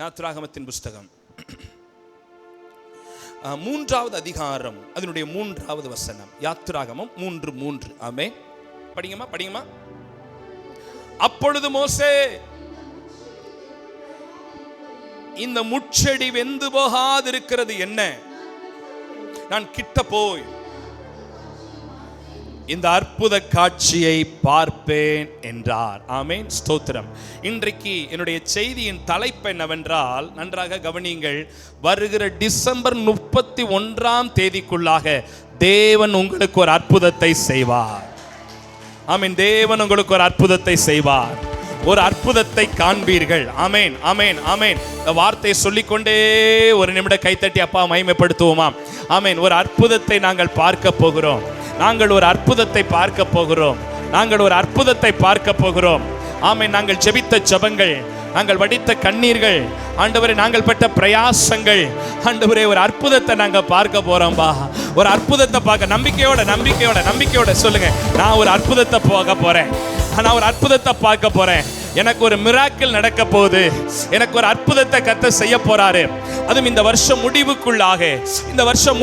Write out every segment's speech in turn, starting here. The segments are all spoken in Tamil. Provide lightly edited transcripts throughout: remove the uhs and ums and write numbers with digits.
யாத்திராகமத்தின் புஸ்தகம் 3வது அதிகாரம் அதனுடைய 3வது வசனம். யாத்திராகமம் 3:3. ஆமென். படிங்கம்மா. அப்பொழுது மோசே, இந்த முட்செடி வெந்து போகாதிருக்கிறது என்ன? நான் கிட்ட போய் இந்த அற்புத காட்சியை பார்ப்பேன் என்றார். ஆமென், ஸ்தோத்திரம். இன்றைக்கு என்னுடைய செய்தியின் தலைப்பு என்னவென்றால், நன்றாக கவனியுங்கள். வருகிற டிசம்பர் 31ஆம் தேதிக்குள்ளாக தேவன் உங்களுக்கு ஒரு அற்புதத்தை செய்வார். ஆமென். தேவன் உங்களுக்கு ஒரு அற்புதத்தை செய்வார். ஒரு அற்புதத்தை காண்பீர்கள். ஆமென், ஆமென், ஆமென். இந்த வார்த்தையை சொல்லிக்கொண்டே ஒரு நிமிடம் கைத்தட்டி அப்பா மகிமைப்படுத்துவோமா? ஆமென். ஒரு அற்புதத்தை நாங்கள் பார்க்க போகிறோம். நாங்கள் ஒரு அற்புதத்தை பார்க்க போகிறோம். நாங்கள் ஒரு அற்புதத்தை பார்க்க போகிறோம். ஆமென். நாங்கள் ஜெபித்த ஜெபங்கள், நாங்கள் வடித்த கண்ணீர்கள், ஆண்டவரே நாங்கள் பட்ட பிரயாசங்கள், ஆண்டவரே ஒரு அற்புதத்தை நாங்கள் பார்க்க போறோம்பா. ஒரு அற்புதத்தை பார்க்க நம்பிக்கையோட சொல்லுங்க. நான் ஒரு அற்புதத்தை போக போறேன். நான் ஒரு அற்புதத்தை பார்க்க போறேன். எனக்கு ஒரு மிராக்கிள் நடக்க போகுது. எனக்கு ஒரு அற்புதத்தை கர்த்தர் செய்ய போறாரு. அதுவும் இந்த வருஷம்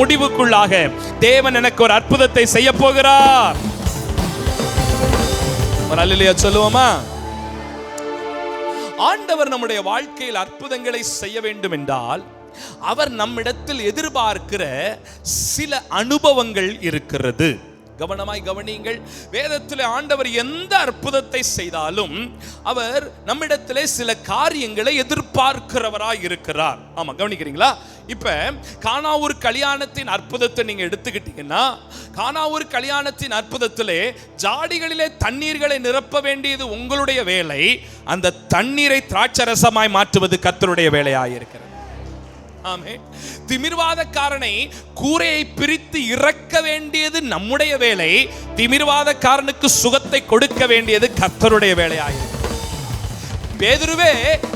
முடிவுக்குள்ளாக தேவன் எனக்கு ஒரு அற்புதத்தை செய்ய போகிறார். ஒரு அல்லேலூயா சொல்லுவோமா? ஆண்டவர் நம்முடைய வாழ்க்கையில் அற்புதங்களை செய்ய வேண்டும் என்றால் அவர் நம்மிடத்தில் எதிர்பார்க்கிற சில அனுபவங்கள் இருக்கிறது. கவனமாய் கவனியுங்கள். வேதத்திலே ஆண்டவர் எந்த அற்புதத்தை செய்தாலும் அவர் நம்மிடத்திலே சில காரியங்களை எதிர்பார்க்கிறவராய் இருக்கிறார். ஆமா, கவனிக்கிறீங்களா? இப்ப கானாவூர் கல்யாணத்தின் அற்புதத்தை நீங்க எடுத்துக்கிட்டீங்கன்னா, கானாவூர் கல்யாணத்தின் அற்புதத்திலே ஜாடிகளிலே தண்ணீர்களை நிரப்ப வேண்டியது உங்களுடைய வேலை. அந்த தண்ணீரை திராட்சரசமாய் மாற்றுவது கர்த்தருடைய வேலையாயிருக்கிறது. ஆமென். திமிர்வாதக்காரனை கூரையை பிரித்து இறக்க வேண்டியது நம்முடைய வேலை. திமிர்வாதக்காரனுக்கு சுகத்தை கொடுக்க வேண்டியது கர்த்தருடைய வேலையாயிருக்கிறது. பேதுருவே,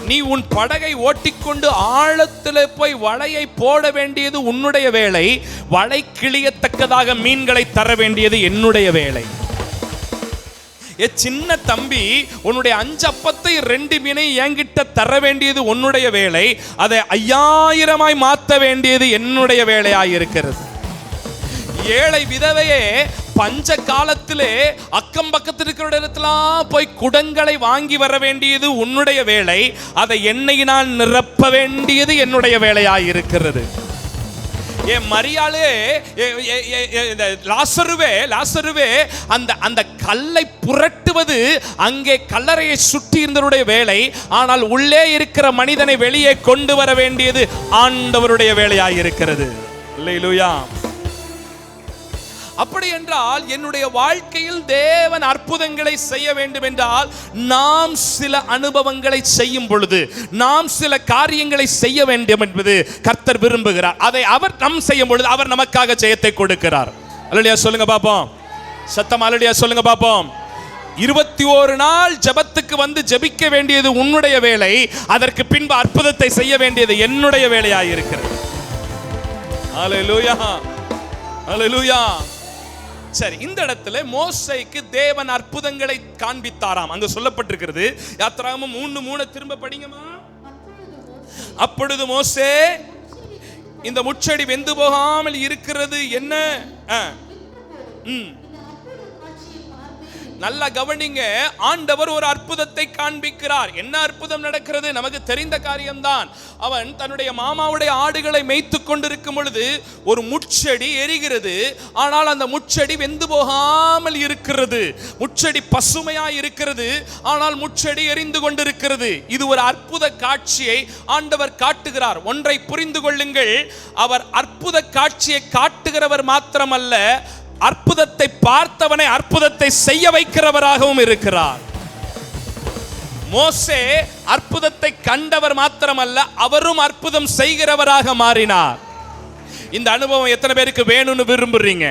நீ உன் படகை ஓட்டிக்கொண்டு ஆழத்தில் போய் வலையை போட வேண்டியது உன்னுடைய வேலை. வலை கிளியத்தக்கதாக மீன்களை தர வேண்டியது என்னுடைய வேலை. சின்ன தம்பி, உன்னுடைய 5 அப்பத்தை 2 மீனை என்கிட்ட தர வேண்டியது உன்னுடைய வேலை. அதை 5000 மாற்ற வேண்டியது என்னுடைய வேலையாயிருக்கிறது. ஏழை விதவையே, பஞ்ச காலத்திலே அக்கம் பக்கத்தில் இருக்கிற இடத்துலாம் போய் குடங்களை வாங்கி வர வேண்டியது உன்னுடைய வேலை. அதை எண்ணெயினால் நிரப்ப வேண்டியது என்னுடைய வேலையாயிருக்கிறது. மரியாளே, லாசருவே அந்த கல்லை புரட்டுவது அங்கே கல்லறையை சுற்றி இருந்தவருடைய வேலை. ஆனால் உள்ளே இருக்கிற மனிதனை வெளியே கொண்டு வர வேண்டியது ஆண்டவருடைய வேலையாயிருக்கிறது. அல்லேலூயா. அப்படி என்றால் என்னுடைய வாழ்க்கையில் தேவன் அற்புதங்களை செய்ய வேண்டும் என்றால் நாம் சில அனுபவங்களை செய்யும் பொழுது, நாம் சில காரியங்களை செய்ய வேண்டும் என்பது கர்த்தர் விரும்புகிறார். அதை அவர் நம் செய்யும் பொழுது அவர் நமக்காக ஜெயத்தை கொடுக்கிறார். அல்லேலூயா சொல்லுங்க பாப்போம். சத்தம் அல்லேலூயா சொல்லுங்க பாப்போம். 21 நாள் ஜெபத்துக்கு வந்து ஜெபிக்க வேண்டியது உன்னுடைய வேலை. அதற்கு பின்பு அற்புதத்தை செய்ய வேண்டியது என்னுடைய வேலையாயிருக்கிறது. அல்லேலூயா, அல்லேலூயா. சரி, இந்த இடத்துல மோசேக்கு தேவன் அற்புதங்களை காண்பித்தாராம். அங்க சொல்லப்பட்டிருக்கிறது. யாத்திராகமம் 3:3 திரும்ப படிங்கம்மா. அப்பொழுது மோசே, இந்த முட்செடி வெந்து போகாமல் இருக்கிறது என்ன? நல்லா கவனிங்க. ஆண்டவர் ஒரு அற்புதத்தை காண்பிக்கிறார். என்ன அற்புதம் நடக்கிறது? நமக்கு தெரிந்த காரியம்தான். அவன் தன்னுடைய மாமாவுடைய ஆடுகளை மேய்த்து கொண்டிருக்கும் பொழுது ஒரு முட்செடி எரிகிறது. ஆனால் அந்த முட்செடி வெந்து போகாமல் இருக்கிறது. முட்செடி பசுமையாய் இருக்கிறது, ஆனால் முட்செடி எரிந்து கொண்டிருக்கிறது. இது ஒரு அற்புத காட்சியை ஆண்டவர் காட்டுகிறார். ஒன்றை புரிந்து கொள்ளுங்கள், அவர் அற்புத காட்சியை காட்டுகிறவர் மாத்திரமல்ல, அற்புதத்தை பார்த்தவனை அற்புதத்தை செய்ய வைக்கிறவராகவும் இருக்கிறார். மோசே அற்புதத்தை கண்டவர் மாத்திரமல்ல, அவரும் அற்புதம் செய்கிறவராக மாறினார். இந்த அனுபவம் எத்தனை பேருக்கு வேணும்னு விரும்புறீங்க?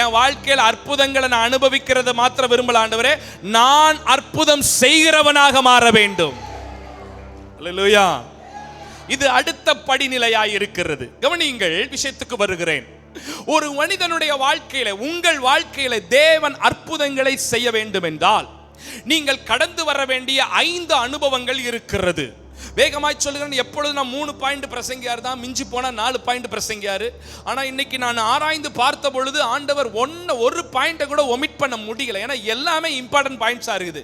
என் வாழ்க்கையில் அற்புதங்களை நான் அனுபவிக்கிறத மாத்திரம் விரும்பல ஆண்டவரே, நான் அற்புதம் செய்கிறவனாக மாற வேண்டும். அல்லேலூயா. இது அடுத்த படிநிலையாய் இருக்கிறது. கவனியுங்கள், விஷயத்துக்கு வருகிறேன். ஒரு மனிதனுடைய வாழ்க்கையில, உங்கள் வாழ்க்கையில தேவன் அற்புதங்களை செய்ய வேண்டும் என்றால் நீங்கள் கடந்து வர வேண்டிய 5 அனுபவங்கள் இருக்கிறது. வேகமாய் சொல்லுகிறேன், எப்பொழுது நான் 3 பாயிண்ட் பிரசங்கியார் தான், மிஞ்சி போனா 4 பாயிண்ட் பிரசங்கியாரு. ஆனா இன்னைக்கு நான் ஆராய்ந்து பார்த்த பொழுது ஆண்டவர் ஒரு பாயிண்ட கூட ஒமிட் பண்ண முடியல. ஏன்னா எல்லாமே இம்பார்ட்டன்ட் பாயிண்ட்ஸா இருக்குது.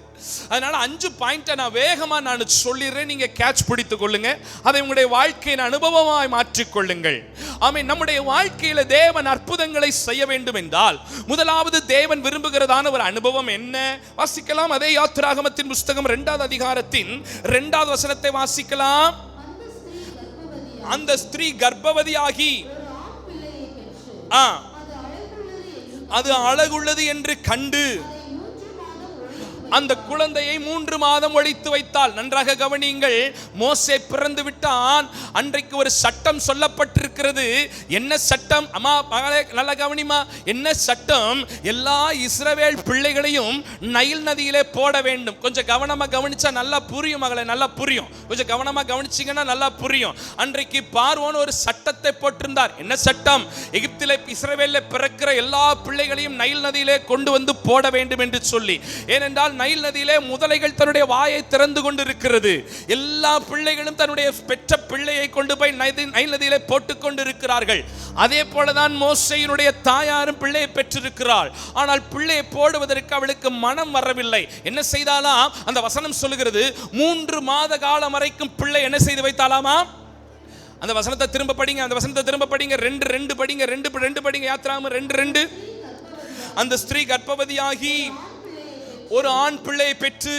அதனால 5 பாயிண்ட நான் வேகமா நான் சொல்லிடுறேன், நீங்க கேட்ச் பிடித்துக் கொள்ளுங்க. அதை உங்களுடைய வாழ்க்கையின் அனுபவமாய் மாற்றிக் கொள்ளுங்கள். ஆமென். நம்முடைய வாழ்க்கையில தேவன் அற்புதங்களை செய்ய வேண்டும் என்றால் முதலாவது தேவன் விரும்புகிறதான ஒரு அனுபவம் என்ன? வாசிக்கலாம். அதே யாத்திராகமத்தின் புஸ்தகம் 2வது அதிகாரத்தின் 2வது வசனத்தை வாசிக்கலாம். அந்த ஸ்திரீ கர்ப்பவதியாகி அது அழகுள்ளது என்று கண்டு அந்த குழந்தையை 3 மாதம் ஒழித்து வைத்தாள். நன்றாக கவனியுங்கள். மோசே பிறந்து விட்டான். அன்றைக்கு ஒரு சட்டம் சொல்லப்பட்டிருக்கிறது. என்ன சட்டம்? அம்மா நல்ல கவனிமா. என்ன சட்டம்? எல்லா இஸ்ரவேல் பிள்ளைகளையும் நைல் நதியிலே போட வேண்டும். கொஞ்சம் கவனமா கவனிச்சா நல்லா புரியும் மகளே, நல்லா புரியும். கொஞ்சம் கவனமா கவனிச்சீங்கன்னா நல்லா புரியும். அன்றைக்கு பார்வோன் ஒரு சட்டத்தை போட்டிருந்தார். என்ன சட்டம்? எகிப்திலே இஸ்ரவேலிலே பிறக்கிற எல்லா பிள்ளைகளையும் நைல் நதியிலே கொண்டு வந்து போட வேண்டும் என்று சொல்லி. ஏனென்றால் நைல் நதியிலே முதலைகள் தன்னுடைய வாயை திறந்து கொண்டிருக்கிறது. எல்லா பிள்ளைகளும் தன்னுடைய பெற்ற பிள்ளையை கொண்டு போய் நைல் நதியிலே போட்டுக் கொண்டிருக்கிறார்கள். அதே போலதான் மோசேயினுடைய தாயாரும் பிள்ளையை பெற்றிருக்கிறாள். ஆனால் பிள்ளையை போடுவதற்கு அவளுக்கு மனம் வரவில்லை. என்ன செய்தாலாம்? அந்த வசனம் சொல்லுகிறது, 3 மாத காலம் வரைக்கும் பிள்ளை என்ன செய்து வைத்தாலாமா? அந்த வசனத்தை திரும்ப படிங்க. அந்த வசனத்தை திரும்ப படிங்க. 2 படிங்க. 2 படிங்க. யாத்திராகமம் 2:2. அந்த ஸ்திரீ கர்ப்பவதியாகி ஒரு ஆண் பிள்ளையை பெற்று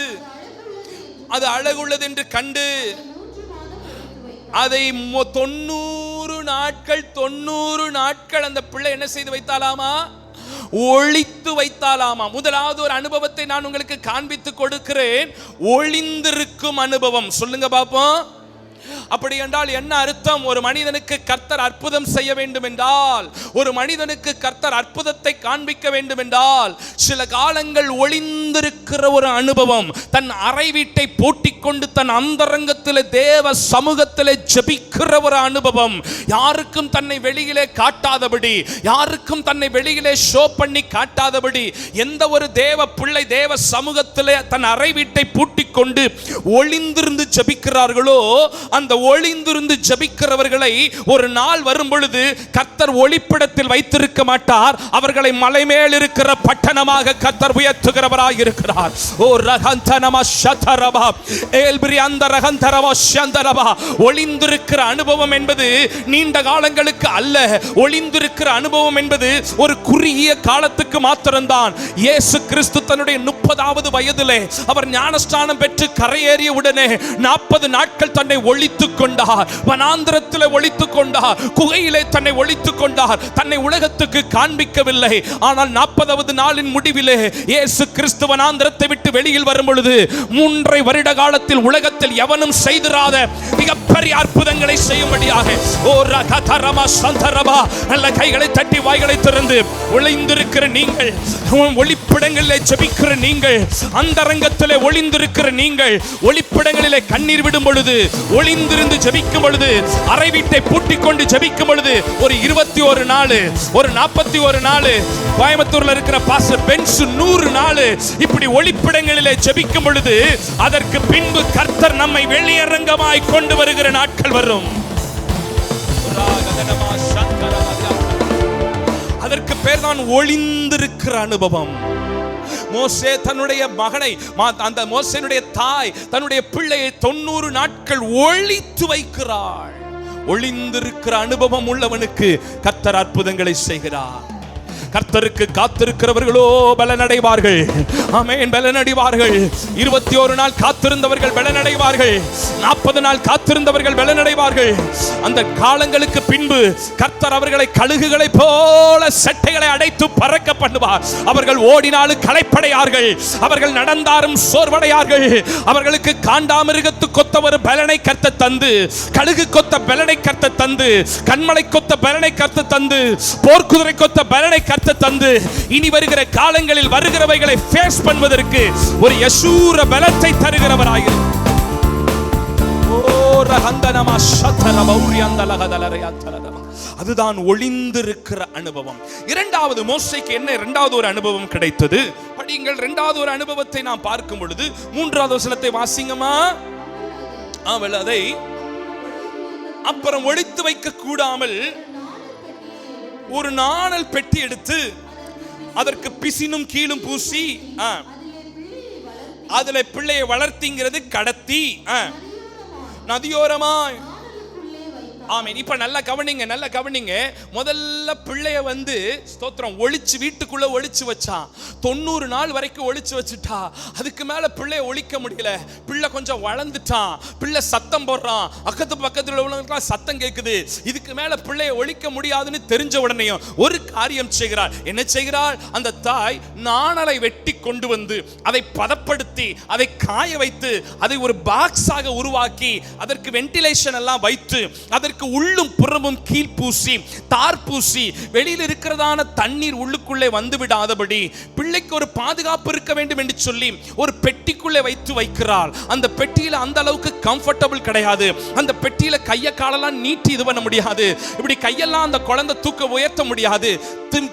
அது அழகுள்ளது என்று கண்டு அதை 90 நாட்கள் அந்த பிள்ளை என்ன செய்து வைத்தாலாமா? ஒளித்து வைத்தாலாமா? முதலாவது ஒரு அனுபவத்தை நான் உங்களுக்கு காண்பித்து கொடுக்கிறேன். ஒளிந்திருக்கும் அனுபவம். சொல்லுங்க பாப்போம். அப்படி என்றால் என்ன அர்த்தம்? ஒரு மனிதனுக்கு கர்த்தர் அற்புதம் செய்ய வேண்டும் என்றால், ஒரு மனிதனுக்கு கர்த்தர் அற்புதத்தை காண்பிக்க வேண்டும் என்றால் சில காலங்கள் ஒளிந்திருக்கிற ஒரு அனுபவம். தன் அறை வீட்டை பூட்டிக் கொண்டு தன் அந்தரங்கத்தில் தேவ சமூகத்தில் ஜெபிக்கிற ஒரு அனுபவம். யாருக்கும் தன்னை வெளியிலே காட்டாதபடி, யாருக்கும் தன்னை வெளியிலே ஷோ பண்ணி காட்டாதபடி எந்த ஒரு தேவ பிள்ளை தேவ சமூகத்தில் தன் அறை வீட்டை பூட்டிக் கொண்டு ஒளிந்திருந்து ஜெபிக்கிறார்களோ, அந்த ஒளிந்திருந்து ஜெபிக்கிறவர்களை ஒரு நாள் வரும் பொழுது கர்த்தர் ஒளிப்பிடத்தில் வைத்திருக்க மாட்டார். அவர்களை மலை மேல் இருக்கிற பட்டணமாக கர்த்தர் உயர்த்துகிறவராய் இருக்கிறார். ஓ ரகந்தனமா ஷதரபா ஏல்பிரி அந்த ரகந்தரவா ஷந்தரபா. ஒளிந்திருக்கிற அனுபவம் என்பது நீண்ட காலங்களுக்கு அல்ல. ஒளிந்திருக்கிற அனுபவம் என்பது ஒரு குறுகிய காலத்துக்கு மாத்திரம்தான். இயேசு கிறிஸ்து தன்னுடைய 30வது வயதிலே அவர் ஞானஸ்நானம் பெற்று கரையேறிய உடனே 40 நாட்கள் தன்னை ஒளித்துக் கொண்டார். வனாந்திரத்தில் ஒளித்துக் கொண்டார். குகையிலே தன்னை ஒளித்துக் கொண்டார். தன்னை உலகத்துக்கு காண்பிக்கவில்லை. ஆனால் 40வது நாளின் முடிவிலே இயேசு கிறிஸ்து வனாந்திரத்தை விட்டு வெளியில் வரும் பொழுது 3 வருட காலத்தில் உலகத்தில் எவனும் செய்திராத மிகப்பெரிய அற்புதங்களை செய்யும்படியாக ஓ ரகதரமா சந்தரபா. நல்ல கைகளை தட்டி வாய்களை திறந்து ஒளிந்திருக்கிற நீங்கள், ஒளிப்பிடங்களிலே ஜெபிக்கிற நீங்கள், அந்தரங்கத்திலே ஒளிந்திருக்கிற நீங்கள், ஒளிப்பிடங்களிலே கண்ணீர் விடும் பொழுது, ஒளிந்திருந்து ஜெபிக்கும் பொழுது, அறை வீட்டை பூட்டிக் கொண்டு ஜெபிக்கும் பொழுது, ஒரு 21 நாள், ஒரு 41 நாள், கோயம்புத்தூர்ல இருக்கிற பாஸ்டர் பென்ஸ் 100 நாள் இப்படி ஒளிப்பிடங்களிலே ஜெபிக்கும் பொழுது, அதற்கு பின்பு கர்த்தர் நம்மை வெளியரங்கமாய் கொண்டு வருகிற நாட்கள் வரும். அதற்கு பேர் தான் ஒளிந்திருக்கிற அனுபவம். மோசே தன்னுடைய மகனை, அந்த மோசேனுடைய தாய் தன்னுடைய பிள்ளையை 90 நாட்கள் ஒளித்து வைக்கிறாள். ஒளிந்திருக்கிற அனுபவம் உள்ளவனுக்கு கர்த்தர் அற்புதங்களை செய்கிறார். கர்த்தருக்கு காத்திருக்கிறவர்களோ பலனடைவார்கள். ஆமென், பலனடைவார்கள். 21 நாள் காத்திருந்தவர்கள் பலனடைவார்கள். 40 நாள் காத்திருந்தவர்கள் பலனடைவார்கள். அந்த காலங்களுக்கு பின்பு கர்த்தர் அவர்களை கழுகுகளை போல சட்டைகளை அடைத்து பறக்க பண்ணுவார். அவர்கள் ஓடினாலும் களைப்படையார்கள். அவர்கள் நடந்தாரும் சோர்வடையார்கள். அவர்களுக்கு காண்டாமிருகத்து கொத்த ஒரு பலனை கர்த்தர் தந்து, கழுகு கொத்த பலனை கர்த்தர் தந்து, கண்மலை கொத்த பலனை கர்த்தர் தந்து, போர்க்குதிரை கொத்த பலனை கர்த்தர் தந்து, இனி வருகிற காலங்களில் வருகிறவைகளை ஃபேஸ் பண்ணுவதற்கு ஒரு யசூர பலத்தை தருகிறவராய். அதுதான் ஒளிந்திருக்கிற அனுபவம். இரண்டாவது மோசேக்கு என்ன இரண்டாவது ஒரு அனுபவம் கிடைத்தது? படியுங்கள். இரண்டாவது ஒரு அனுபவத்தை நாம் பார்க்கும் பொழுது 3வது வசனத்தை வாசிங்கமா. அவள் அதை அப்புறம் ஒளித்து வைக்க கூடாமல் ஒரு நாணல் பெட்டி எடுத்து அதற்கு பிசினும் கீழும் பூசி அதுல பிள்ளையை வளர்த்திங்கிறது கடத்தி நதியோரமாய். ஆமென். இப்ப நல்லா கவனிங்க. முதல்ல பிள்ளைய ஸ்தோத்திரம் ஒளிச்சு வீட்டுக்குள்ள ஒளிச்சு வச்சான். 90 நாள் வரைக்கும் ஒளிச்சு வச்சுட்டா. அதுக்கு மேல பிள்ளைய ஒளிக்க முடியல. பிள்ளை கொஞ்சம் வளர்ந்துட்டான். பிள்ளை சத்தம் போடுறான். பக்கத்துல உள்ளவங்களுக்கெல்லாம் சத்தம் கேட்குது. இதுக்கு மேல பிள்ளைய ஒளிக்க முடியாதுன்னு தெரிஞ்ச உடனேயும் ஒரு காரியம் செய்கிறார். என்ன செய்கிறார்? அந்த தாய் நாணலை வெட்டி கொண்டு வந்து அதை பதப்படுத்தி அதை காய வைத்து அதை ஒரு பாக்ஸாக உருவாக்கி அதற்கு வென்டிலேஷன் எல்லாம் வைத்து அதற்கு உள்ளும் புறமும் கீழ் பூசி தார் பூசி வெளியில் இருக்கிறதான தண்ணீர் உள்ளுக்குள்ளே வந்து விடாதபடி பிள்ளைக்கு ஒரு பாதுகாப்பு இருக்க வேண்டும் என்று சொல்லி ஒரு பெட்டிக்குள்ளே வைக்கிறாள். அந்த பெட்டியில அந்த அளவுக்கு கம்ஃபர்டபிள் கிடையாது. அந்த பெட்டியில கைய காலெல்லாம் நீட்டி இது பண்ண முடியாது. இப்படி கையெல்லாம் அந்த குழந்தை தூக்க உயர்த்த முடியாது.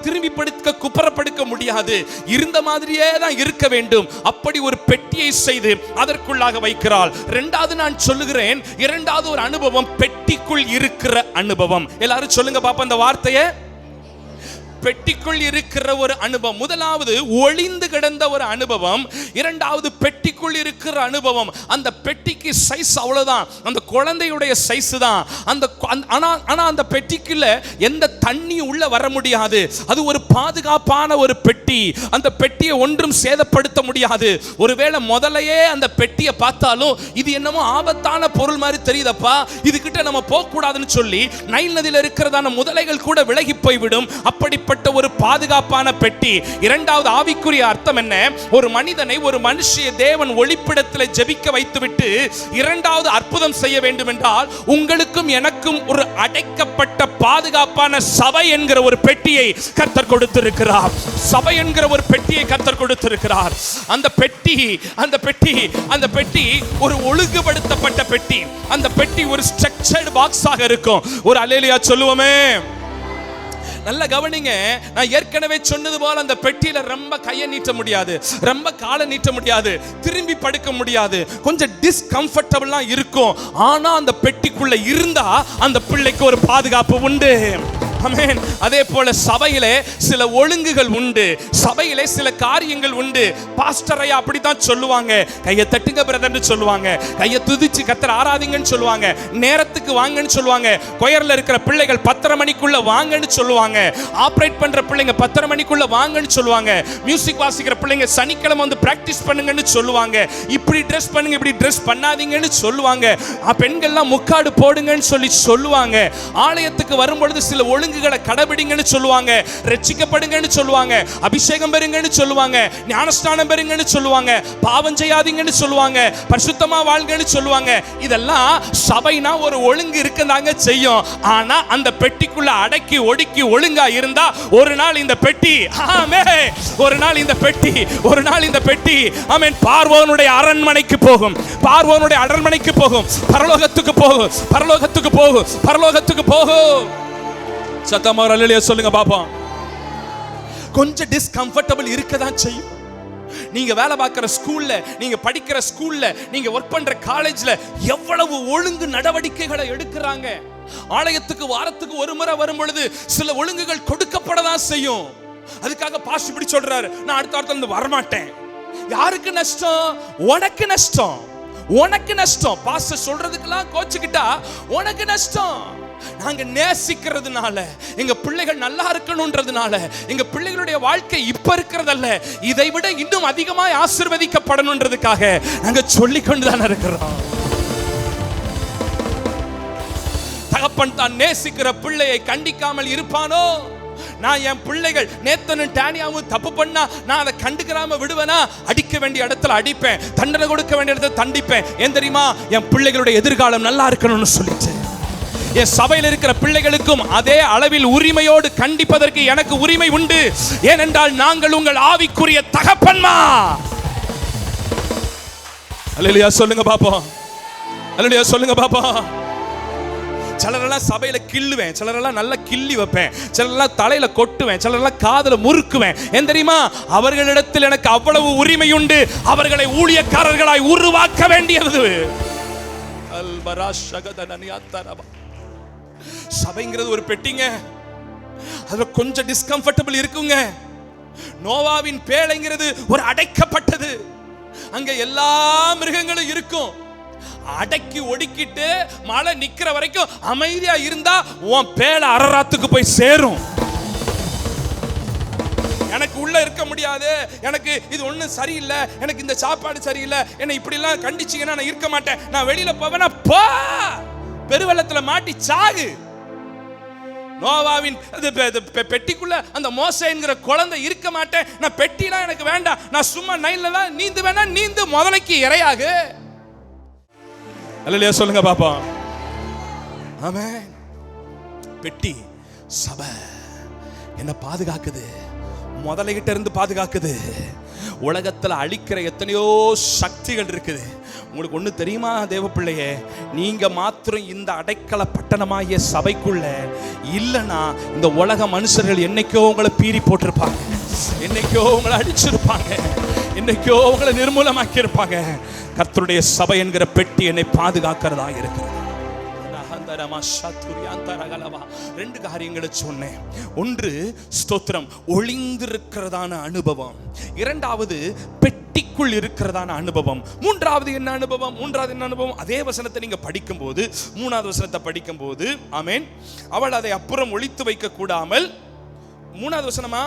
திரும்பி படுக்க குப்புறப்படுக்க முடியாது. இருந்த மாதிரியே தான் இருக்க வேண்டும். அப்படி ஒரு பெட்டியை செய்து அதற்குள்ளாக வைக்கிறாள். இரண்டாவது நான் சொல்லுகிறேன், இரண்டாவது ஒரு அனுபவம் பெட்டிக்குள் இருக்கிற அனுபவம். எல்லாரும் சொல்லுங்க பாப்பா அந்த வார்த்தையை. பெட்டிக்குள் இருக்கிற ஒரு அனுபவம். முதலாவது ஒளிந்து கிடந்த ஒரு அனுபவம். இரண்டாவது பெட்டிக்குள் இருக்கிற அனுபவம். அந்த பெட்டிக்கு சைஸ் அவ்வளவுதான், அந்த குழந்தையுடைய சைஸ் தான். ஆனா அந்த பெட்டிக்குள்ள எந்த தண்ணியும் உள்ள வர முடியாது. அது ஒரு பாதுகாப்பான ஒரு பெட்டி. அந்த பெட்டியை ஒன்றும் சேதப்படுத்த முடியாது. ஒருவேளை முதலையே அந்த பெட்டியை பார்த்தாலும் இது என்னமோ ஆபத்தான பொருள் மாதிரி தெரியுதப்பா, இதுகிட்ட நம்ம போக கூடாதுன்னு சொல்லி நைல் நதியில் இருக்கிறதான முதலைகள் கூட விலகி போய்விடும். அப்படி ஒரு பாதுகாப்பான பெட்டி. இரண்டாவது ஆவிக்குரிய அர்த்தம் என்ன? ஒரு மனிதனை ஒரு மனுஷிய தேவன் ஒளிப்பிடத்தில் ஜெபிக்க வைத்துவிட்டு இரண்டாவது அற்புதம் செய்ய வேண்டும் என்றால் உங்களுக்கும் எனக்கும் ஒரு அடைக்கப்பட்ட பாதுகாப்பான சபை என்கிற ஒரு பெட்டியை கர்த்தர் கொடுத்திருக்கிறார். சபை என்கிற ஒரு பெட்டியை கர்த்தர் கொடுத்திருக்கிறார். அந்த பெட்டி ஒரு ஒழுங்குபடுத்தப்பட்ட பெட்டி. அந்த பெட்டி ஒரு ஸ்ட்ரக்சர்டு பாக்ஸாக இருக்கும். ஒரு அல்லேலூயா சொல்லுவோமே. நல்ல கவனிங்க. நான் ஏற்கனவே சொன்னது போல அந்த பெட்டியில ரொம்ப கையை நீட்ட முடியாது, ரொம்ப காலை நீட்ட முடியாது, திரும்பி படுக்க முடியாது, கொஞ்சம் டிஸ்கம்ஃபர்டபிளா இருக்கும். ஆனா அந்த பெட்டிக்குள்ள இருந்தா அந்த பிள்ளைக்கு ஒரு பாதுகாப்பு உண்டு. ஆமென். அதே போல சபையிலே சில ஒழுங்குகள் உண்டு. சபையிலே சில காரியங்கள் உண்டு. பாஸ்டரை அப்படித்தான் சொல்லுவாங்க. கையை தட்டுங்க பிரதர்னு சொல்லுவாங்க. கையை துதிச்சு கர்த்தரை ஆராதிங்கன்னு சொல்லுவாங்க. நேரத்துக்கு வாங்கன்னு சொல்லுவாங்க. கொயர்ல இருக்கிற பிள்ளைகள் 10:30 மணிக்குள்ள வாங்கன்னு சொல்லுவாங்க. ஆபரேட் பண்ற பிள்ளைங்க 10:30 மணிக்குள்ள வாங்கன்னு சொல்லுவாங்க. மியூசிக் வாசிக்கிற பிள்ளைங்க சனிக்கிழமை வந்து பிராக்டிஸ் பண்ணுங்கன்னு சொல்லுவாங்க. இப்படி ட்ரெஸ் பண்ணுங்க, இப்படி ட்ரெஸ் பண்ணாதீங்கன்னு சொல்லுவாங்க. பெண்கள்லாம் முக்காடு போடுங்கன்னு சொல்லுவாங்க. ஆலயத்துக்கு வரும்பொழுது சில ஒழுங்குகளை கடைபிடிங்கன்னு சொல்லுவாங்க. ரட்சிக்கப்படுங்கன்னு சொல்லுவாங்க. அபிஷேகம் பெறுங்கன்னு சொல்லுவாங்க. ஞானஸ்நானம் பெறுங்கன்னு சொல்லுவாங்க. பாவம் செய்யாதீங்கன்னு சொல்லுவாங்க. பரிசுத்தமா வாழ்ங்கன்னு சொல்லுவாங்க. இதெல்லாம் சபைனா ஒரு ஒழுங்கு இருக்கதாங்க செய்யும். ஆனா அந்த பெட்டிக்குள்ள அடக்கி ஒடுக்கி ஒழுங்கா இருந்தா ஒரு நாள் இந்த பெட்டி ஆமென் பார்வோனுடைய அரண்மனைக்கு போகும். பரலோகத்துக்கு போகும். சத்தமா அல்லேலூயா சொல்லுங்க பாப்போம். கொஞ்சம் டிஸ்கம்ஃபர்டபிள் இருக்கதான் செய்யும். நீங்க வேலை பார்க்கிற ஸ்கூல்ல, நீங்க படிக்கிற ஸ்கூல்ல, நீங்க ஒர்க் பண்ற காலேஜ்ல எவ்வளவு ஒழுங்கு நடவடிக்கைகளை எடுக்கிறாங்க. ஆலயத்துக்கு வாரத்துக்கு ஒரு முறை வரும் பொழுது சில ஒழுங்குகள் கொடுக்கப்படதான் செய்யும். அதுக்காக பாஸ்டர் இப்படி சொல்றாரு, நான் அடுத்த வாரத்துல வரமாட்டேன். யாருக்கு நஷ்டம்? உனக்கு நஷ்டம். பாஸ்டர் சொல்றதுக்கெல்லாம் கோச்சுக்கிட்டா உனக்கு நஷ்டம். நாங்க நேசிக்கிறதுனால, எங்க பிள்ளைகள் நல்லா இருக்கணும்ன்றதுனால, எங்க பிள்ளைகளுடைய வாழ்க்கை இப்ப இருக்கிறதல்ல, இதை விட இன்னும் அதிகமாய் ஆசீர்வதிக்கப்படணும்ன்றதுக்காக நாங்க சொல்லிக் கொண்டுதான் இருக்கிறோம். தகப்பன் தான் நேசிக்கிற பிள்ளையை கண்டிக்காமல் இருப்பானோ? நான் என் பிள்ளைகள் நேத்தனும் டானியாவும் தப்பு பண்ணா நான் அதை கண்டுக்கிறாம விடுவேனா? அடிக்க வேண்டிய இடத்துல அடிப்பேன், தண்டனை கொடுக்க வேண்டிய இடத்துல தண்டிப்பேன். ஏன் தெரியுமா? என் பிள்ளைகளுடைய எதிர்காலம் நல்லா இருக்கணும்னு சொல்லிட்டு என் சபையில் இருக்கிற பிள்ளைகளுக்கும் அதே அளவில் உரிமையோடு கண்டிப்பதற்கு எனக்கு உரிமை உண்டு. ஏனென்றால் நாங்கள் உங்கள் ஆவிக்குரிய தகப்பன்மா. அல்லேலூயா சொல்லுங்க பாப்போம். அல்லேலூயா சொல்லுங்க பாப்போம். சிலரெல்லாம் சபையில கிள்ளுவேன், சிலரெல்லாம் நல்லா கிள்ளி வைப்பேன், சிலரெல்லாம் தலையில கொட்டுவேன், சிலரெல்லாம் காதுல முறுக்குவேன். ஏன் தெரியுமா? அவர்களிடத்தில் எனக்கு அவ்வளவு உரிமை உண்டு. அவர்களை ஊழியக்காரர்களாய் உருவாக்க வேண்டியது. சபைங்கிறது ஒரு பெட்டிங்க, அதுல கொஞ்சம் டிஸ்கம்ஃபர்டபிள் இருக்குங்க. நோவாவின் பேழைங்கிறது ஒரு அடைக்கப்பட்டது, அங்க எல்லா மிருகங்களும் இருக்கும். அடக்கி ஒடுக்கிட்டு மழை நிக்கிற வரைக்கும் அமைதியா இருந்தா உன் பேழை அரராத்துக்கு போய் சேரும். எனக்கு உள்ள இருக்க முடியாது, எனக்கு இது ஒண்ணும் சரியில்லை, எனக்கு இந்த சாப்பாடு சரியில்லை, என்ன இப்படி எல்லாம் கண்டிச்சீங்கன்னா நான் இருக்க மாட்டேன், நான் வெளியில போவேனா போ, பெருவெள்ளத்துல மாட்டி சாகு. நோவாவின் பெட்டிக்குள்ள அந்த மோசேங்கிற குழந்தை இருக்க மாட்டேன், நான் பெட்டிலாம் எனக்கு வேண்டாம், நான் சும்மா நைல்ல தான் நீந்து வேணா நீந்து, முதலைக்கு இரையாகு. அல்லேலூயா சொல்லுங்க பாப்போம். ஆமென். பெட்டி சபை என்ன பாதுகாக்குது, முதலைகிட்ட இருந்து பாதுகாக்குது. உலகத்துல அழிக்கிற எத்தனையோ சக்திகள் இருக்குது. உங்களுக்கு ஒண்ணு தெரியுமா தேவ பிள்ளையே, நீங்க மாத்திரம் இந்த அடைக்கல பட்டணமாகிய சபைக்குள்ள இல்லைன்னா இந்த உலக மனுஷர்கள் என்னைக்கோ உங்களை பீறி போட்டிருப்பாங்க, என்னைக்கோ உங்களை அடிச்சிருப்பாங்க, என்னைக்கோ உங்களை நிர்மூலமாக்கி இருப்பாங்க. கர்த்தருடைய சபை என்கிற பெட்டி என்னை பாதுகாக்கிறதா இருக்கிறது. ரெண்டு காரியங்களை சொன்னேன். ஒன்று ஸ்தோத்திரம், ஒளிந்திருக்கிறதான அனுபவம். இரண்டாவது பெட்டிக்குள் இருக்கிறதான அனுபவம். மூன்றாவது என்ன அனுபவம்? மூன்றாவது என்ன அனுபவம்? அதே வசனத்தை நீங்க படிக்கும் போது, மூணாவது வசனத்தை படிக்கும் போது, ஆமென், அவள் அதை அப்புறம் ஒளித்து வைக்க கூடாமல், மூணாவது வசனமா,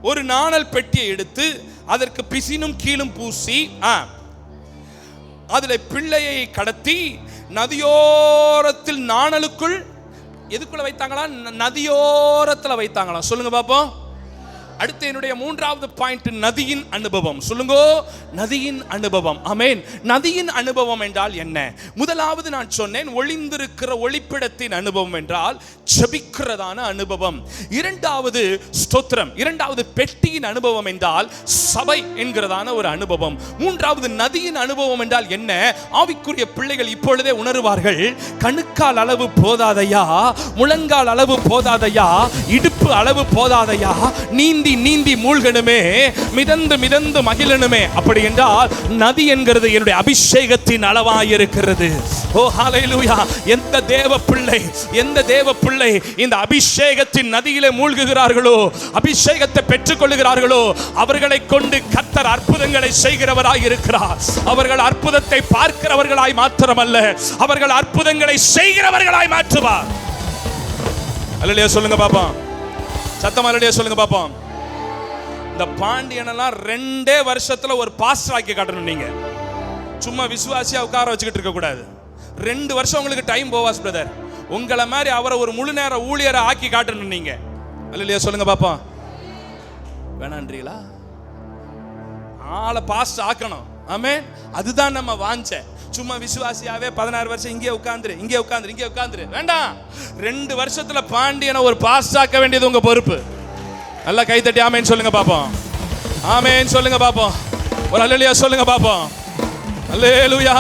ஒரு நாணல் பெட்டியை எடுத்து அதற்கு பிசினும் கீழும் பூசி அதுல பிள்ளையை கடத்தி நதியோரத்தில் நாணலுக்குள் எதுக்குள்ள வைத்தாங்களா? நதியோரத்தில் வைத்தாங்களா? சொல்லுங்க பாப்போம். அடுத்து என்னுடைய மூன்றாவது பாயிண்ட், நதியின் அனுபவம். சொல்லுங்க, நதியின் அனுபவம். ஆமென். நதியின் அனுபவம் என்றால் என்ன? முதலாவது நான் சொன்னேன், ஒளிந்திருக்கிற ஒளிப்பிடத்தின் அனுபவம் என்றால் ஜெபிக்கிறதான அனுபவம். இரண்டாவது ஸ்தோத்திரம், இரண்டாவது பெட்டியின் அனுபவம் என்றால் சபை என்கிறதான ஒரு அனுபவம். மூன்றாவது நதியின் அனுபவம் என்றால் என்ன? ஆவிக்குரிய பிள்ளைகள் இப்பொழுதே உணருவார்கள். கணுக்கால் அளவு போதாதையா, முழங்கால் அளவு போதாதையா, இடுப்பு அளவு போதாதையா, நீந்தி நீந்தி மூழ்கணுமே, மிதந்து மிதந்து மகிழணுமே. அப்படி என்றால் நதி என்கிறது என்னுடைய அபிஷேகத்தின் அளவாயிருக்கிறது. ஓ ஹல்லேலூயா. எந்த தேவ பிள்ளை, எந்த தேவ பிள்ளை இந்த அபிஷேகத்தின் நதியிலே மூழ்குகிறார்களோ, அபிஷேகத்தை பெற்றுக் கொள்ளுகிறார்களோ, அவர்களை கொண்டு கர்த்தர் அற்புதங்களை செய்கிறவராய் இருக்கிறார். அவர்கள் அற்புதத்தை பார்க்கிறவர்களாய் மாத்திரமல்ல, அவர்கள் அற்புதங்களை செய்கிறவர்களாய் மாற்றுவார். அல்லேலூயா சொல்லுங்க பாப்போம். சத்தமா அல்லேலூயா சொல்லுங்க பாப்போம். இந்த பாண்டியனெல்லாம் 2 வருஷத்துல ஒரு பாஸ்டர் ஆக்கி காட்டணும். நீங்க சும்மா விசுவாசியா உட்கார வச்சுக்கிட்டு இருக்க கூடாது. 2 வருஷம் உங்களுக்கு டைம் போவாஸ் பிரதர். உங்களை மாதிரி அவரை ஒரு முழு நேர ஊழியரை ஆக்கி காட்டணும் நீங்க. அல்லேலூயா சொல்லுங்க பாப்போம். வேணான்றீங்களா? ஆளை பாஸ்டர் ஆக்கணும். ஆமென். அதுதான் நம்ம வாஞ்ச. சும்மா விசுவாசியாவே 16 வருஷம் இங்கே உட்கார்ந்துரு, இங்கே உட்கார்ந்துரு, இங்கே உட்கார்ந்துரு வேண்டாம். 2 வருஷத்துல பாண்டியனை ஒரு பாஸ்டர் ஆக்க வேண்டியது உங்க பொறுப்பு. நல்லா கை தட்டி ஆமென் சொல்லுங்க பாப்போம். ஆமென் சொல்லுங்க பாப்போம். ஒரு அல்லேலூயா சொல்லுங்க பாப்போம். அல்லேலூயா.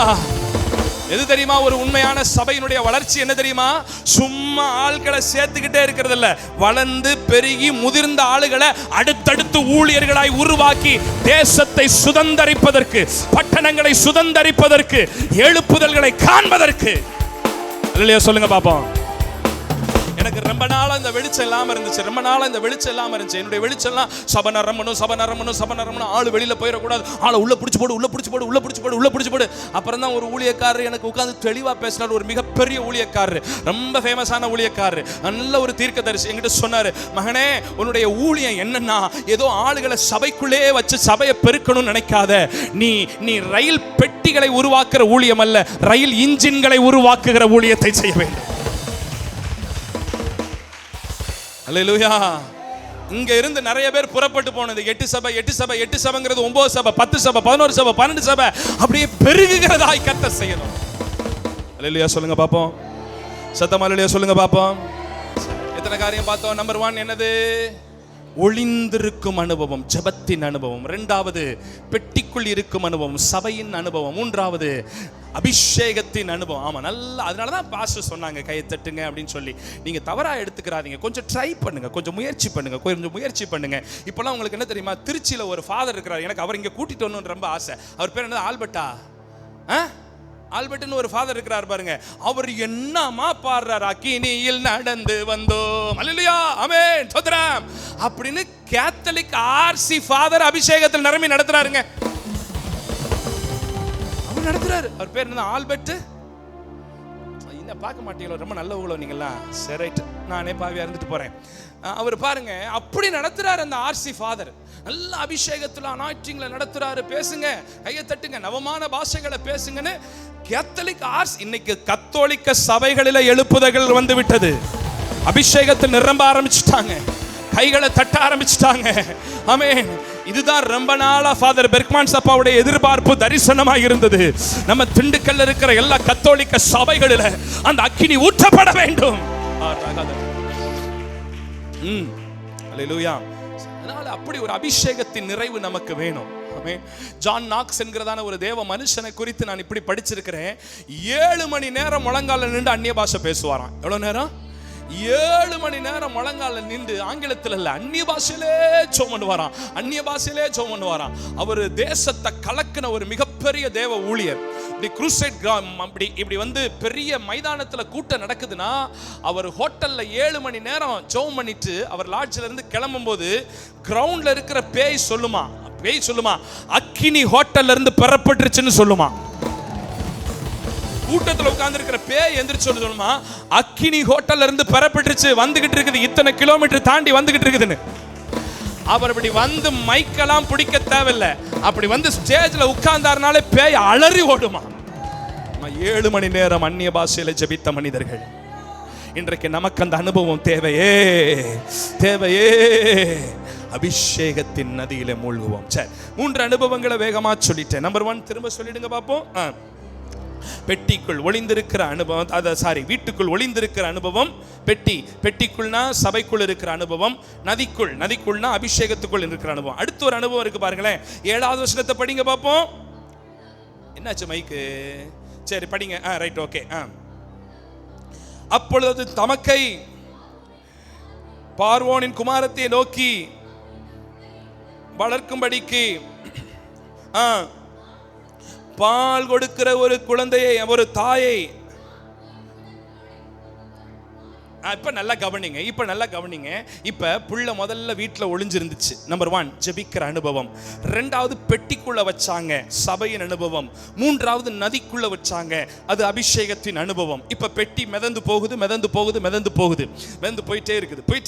எது தெரியுமா ஒரு உண்மையான சபையினுடைய வளர்ச்சி என்ன தெரியுமா? சும்மா ஆட்களை சேர்த்துக்கிட்டே இருக்கிறது இல்ல, வளர்ந்து பெருகி முதிர்ந்த ஆளுகளை அடுத்தடுத்து ஊழியர்களாய் உருவாக்கி தேசத்தை சுதந்தரிப்பதற்கு, பட்டணங்களை சுதந்தரிப்பதற்கு, எழுப்புதல்களை காண்பதற்கு. அல்லேலூயா சொல்லுங்க பாப்போம். எனக்கு ரொம்ப நாளா இந்த வெளிச்சம் இல்லாம இருந்துச்சு, ரொம்ப நாளா இந்த வெளிச்சம் இல்லாம இருந்துச்சு. என்னுடைய வெளிச்சம்லாம் சபநரமணும், ஆளு வெளியில போயிடக்கூடாது, ஆளை உள்ள பிடிச்சு போடு, உள்ள பிடிச்சு போடு, உள்ள பிடிச்சு போடு, உள்ள பிடிச்சு போடு. அப்புறம் தான் ஒரு ஊழியக்காரர் எனக்கு உட்கார்ந்து தெளிவா பேசினார். ஒரு மிகப்பெரிய ஊழியக்காரர், ரொம்ப ஃபேமஸான ஊழியக்காரர், நல்ல ஒரு தீர்க்கதரிசி. என்கிட்ட சொன்னாரு, மகனே உன்னுடைய ஊழியம் என்னன்னா ஏதோ ஆளுகளை சபைக்குள்ளே வச்சு சபையை பெருக்கணும்னு நினைக்காத. நீ ரயில் பெட்டிகளை உருவாக்குற ஊழியம் அல்ல, ரயில் இன்ஜின்களை உருவாக்குகிற ஊழியத்தை செய்ய வேண்டும். அல்லேலூயா. இங்க இருந்து நிறைய பேர் புறப்பட்டு போனது. 8 சபை 8 சபை 8 சபைங்கிறது 9 சபை 10 சபை 11 சபை 12 சபை அப்படியே பெருகுகிறதாய் கர்த்தர் செய்யணும். அல்லேலூயா சொல்லுங்க பாப்போம். சத்தமா அல்லேலூயா சொல்லுங்க பாப்போம். எத்தனை காரியம் பார்த்தோம்? நம்பர் 1 என்னது? ஒளிந்திருக்கும் அனுபவம், ஜெபத்தின் அனுபவம். இரண்டாவது பெட்டிக்குள் இருக்கும் அனுபவம், சபையின் அனுபவம். மூன்றாவது அபிஷேகத்தின் அனுபவம். ஆமா, நல்லா. அதனாலதான் பாஸ்டர் சொன்னாங்க கையை தட்டுங்க அப்படின்னு சொல்லி. நீங்க தவறா எடுத்துக்கிறாதீங்க. கொஞ்சம் ட்ரை பண்ணுங்க, கொஞ்சம் முயற்சி பண்ணுங்க, கொஞ்சம் முயற்சி பண்ணுங்க. இப்பெல்லாம் உங்களுக்கு என்ன தெரியுமா, திருச்சியில ஒரு ஃபாதர் இருக்கிறார். எனக்கு அவர் இங்க கூட்டிட்டு வரணும்னு ரொம்ப ஆசை. அவர் பேர் என்ன? ஆல்பர்ட்டா. ஆல்பர்ட்னு ஒரு ஃபாதர் இருக்கிறார் பாருங்க, அவர் என்னமா பாடுறார், அக்கினியில் நடந்து வந்தோம், அல்லேலூயா, ஆமென், ஸ்தோத்திரம் அப்படின்னு கேத்தலிக் ஆர்சி ஃபாதர் அபிஷேகத்தில் நிரம்பி நடத்துறாருங்க. அவர் நடத்துறாரு. அவர் பேர் என்ன? ஆல்பர்ட். என்ன பார்க்க மாட்டீங்களோ, ரொம்ப நல்லவங்களோ நீங்களாம், சரி நானே பாவியா இருந்துட்டு போறேன். அவர் பாருங்க அப்படி நடத்துறாரு அந்த ஆர்சி ஃபாதர். நல்ல அபிஷேகத்துல அனாயிண்டிங்ல நடத்துறாரு. பேசுங்க, கையை தட்டுங்க, நவமான பாஷைகளை பேசுங்கன்னு கேத்தலிக் ஆர்ஸ். இன்னைக்கு கத்தோலிக்க சபைகளில எழுப்புதல்கள் வந்து விட்டது. அபிஷேகத்தை நிரம்ப ஆரம்பிச்சுட்டாங்க, கைகளை தட்ட ஆரம்பிச்சுட்டாங்க. ஆமென். இதுதான் ரொம்ப நாளா ஃபாதர் பெர்க்மான்ஸ் அப்பாவுடைய எதிர்பார்ப்பு, தரிசனமாக இருந்தது. நம்ம திண்டுக்கல்ல இருக்கிற எல்லா கத்தோலிக்க சபைகளில அந்த அக்கினி ஊற்றப்பட வேண்டும். அல்லேலூயா. அதனால அப்படி ஒரு அபிஷேகத்தின் நிறைவு நமக்கு வேணும். ஜான் நாக்ஸ் என்கிறதான ஒரு தேவ மனுஷனை குறித்து நான் இப்படி படிச்சிருக்கிறேன். 7 மணி நேரம் முழங்கால நின்று அந்நிய பாஷை பேசுவாராம். எவ்வளவு நேரம்? 7 மணி நேரம் முழங்கால நின்று ஆங்கிலத்தில் இல்ல, அந்நிய பாஷையிலே ஜெபம் பண்ணுவாராம். அந்நிய பாஷையிலே ஜெபம் பண்ணுவாராம். அவர் தேசத்தை கலக்கின ஒரு மிகப்பெரிய தேவ ஊழியர். இப்படி குரூசைட் அப்படி இப்படி வந்து பெரிய மைதானத்துல கூட்டம் நடக்குதுன்னா, அவர் ஹோட்டல்ல 7 மணி நேரம் ஜெபம் பண்ணிட்டு அவர் லாட்ஜ்ல இருந்து கிளம்பும் போது கிரவுண்ட்ல இருக்கிற பேய் சொல்லுமா, அக்கினி ஹோட்டல்ல இருந்து பெறப்பட்டுருச்சுன்னு சொல்லுமா. கூட்டத்தில் உட்கார்ந்து இருக்கிற பேய் எந்திரிச்சு சொல்லுமா, அக்கினி ஹோட்டல்ல இருந்து பெறப்பட்டுருச்சு, வந்துகிட்டு இருக்குது, இத்தனை கிலோமீட்டர் தாண்டி வந்துகிட்டு இருக்குதுன்னு. அவர் அப்படி வந்து மைக்கெல்லாம் பிடிக்க தேவையில்லை, அப்படி வந்து ஸ்டேஜ்ல உட்கார்ந்தாருனாலே பேய் அலறி ஓடுமா. 7 மணி நேரம் அந்நிய பாஷையில ஜெபித்த மனிதர்கள். இன்றைக்கு நமக்கு அந்த அனுபவம் தேவையே. அபிஷேகத்தின் நதியில மூழ்குவோம். சரி, 3 அனுபவங்களை வேகமா சொல்லிட்டேன். நம்பர் 1 திரும்ப சொல்லிடுங்க பாப்போம். பெட்டிக்குள் ஒளிந்திருக்கிற அனுபவம், வீட்டுக்குள் ஒளிந்திருக்கிற அனுபவம். பெட்டிக்குள்னா சபைக்குள் இருக்கிற அனுபவம். நதிக்குள்னா அபிஷேகத்துக்குள் இருக்கிற அனுபவம். அடுத்த ஒரு அனுபவம் இருக்கு பாருங்களேன். 7வது வசனத்தை படிங்க பாப்போம். என்னாச்சு மைக்கு? சரி படிங்க. Right, okay. அப்பொழுது தமக்கை பார்வோனின் குமாரத்தை நோக்கி வளர்க்கும்படிக்கு பால் கொடுக்கிற ஒரு குழந்தையை, ஒரு தாயை. இப்ப நல்லா கவனிங்க. இப்ப புள்ள முதல்ல வீட்டுல ஒளிஞ்சிருந்துச்சு. நம்பர் 1 ஜெபிக்கிற அனுபவம். 2வது பெட்டிக்குள்ள வச்சாங்க, சபையின் அனுபவம். 3வது நதிக்குள்ள வச்சாங்க, அது அபிஷேகத்தின் அனுபவம். இப்ப பெட்டி மிதந்து போயிட்டே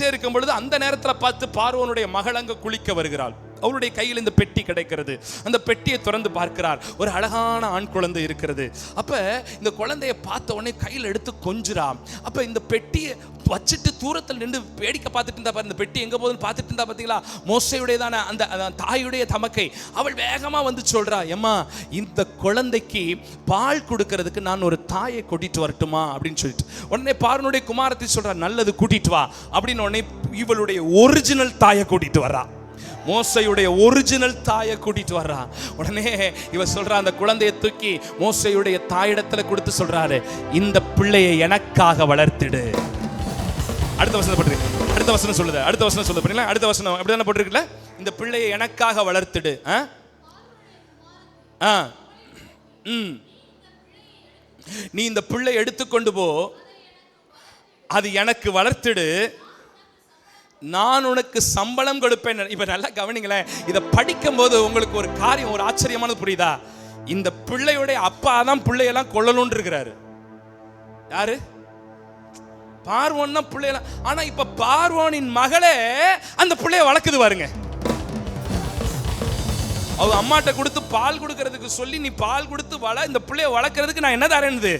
இருக்கும் பொழுது அந்த நேரத்துல பார்த்து பார்வோனுடைய மகள் அங்க குளிக்க வருகிறாள். அவருடைய கையில் இந்த பெட்டி கிடைக்கிறது. அந்த பெட்டியை திறந்து பார்க்கிறார். ஒரு அழகான ஆண் குழந்தை இருக்கிறது. அப்ப இந்த குழந்தையை பார்த்த உடனே கையில் எடுத்து கொஞ்சுறா. அப்ப இந்த பெட்டியை வச்சுட்டு தூரத்தில் நின்று வேடிக்கை பார்த்துட்டு இருந்தா பாரு. இந்த பெட்டி எங்க போகுதுன்னு பார்த்துட்டு இருந்தா பாத்தீங்களா, மோசையுடையதான அந்த தாயுடைய தமக்கை. அவள் வேகமா வந்து சொல்றா, எம்மா இந்த குழந்தைக்கு பால் கொடுக்கறதுக்கு நான் ஒரு தாயை கூட்டிட்டு வரட்டுமா அப்படின்னு சொல்லிட்டு. உடனே பார்வனுடைய குமாரத்தை சொல்றா, நல்லது கூட்டிட்டு வா அப்படின்னு. உடனே இவளுடைய ஒரிஜினல் தாயை கூட்டிட்டு வர்றா. மோசையுடைய ஒரிஜினல் தாயை கூட்டிட்டு வர்றா. உடனே இவ சொல்றா, அந்த குழந்தையை தூக்கி மோசையுடைய தாயிடத்துல கொடுத்து சொல்றாரு, இந்த பிள்ளையை எனக்காக வளர்த்திடு. அடுத்த வசனம் சொல்லுது. அடுத்த வசனம் அப்படிதானே போட்டிருக்குல்ல, இந்த பிள்ளையை எனக்காக வளர்த்திடு. நீ இந்த பிள்ளை எடுத்துக்கொண்டு போ, அது எனக்கு வளர்த்திடு, நான் உனக்கு சம்பளம் கொடுப்பேன். இப்ப நல்லா கவனிங்களேன். இதை படிக்கும் போது உங்களுக்கு ஒரு காரியம், ஒரு ஆச்சரியமானது புரியுதா? இந்த பிள்ளையுடைய அப்பா தான் பிள்ளையெல்லாம் கொல்லணும்னு இருக்கிறாரு. யாரு? பார்வோன் தான் பிள்ளையெல்லாம். ஆனா இப்ப பார்வோனின் மகளே அந்த பிள்ளைய வளர்க்குது பாருங்க. அவ அம்மாட்ட கொடுத்து பால் கொடுக்கறதுக்கு சொல்லி, நீ பால் கொடுத்து இந்த பிள்ளைய வளர்க்கறதுக்கு நான் என்ன தரேன்னு.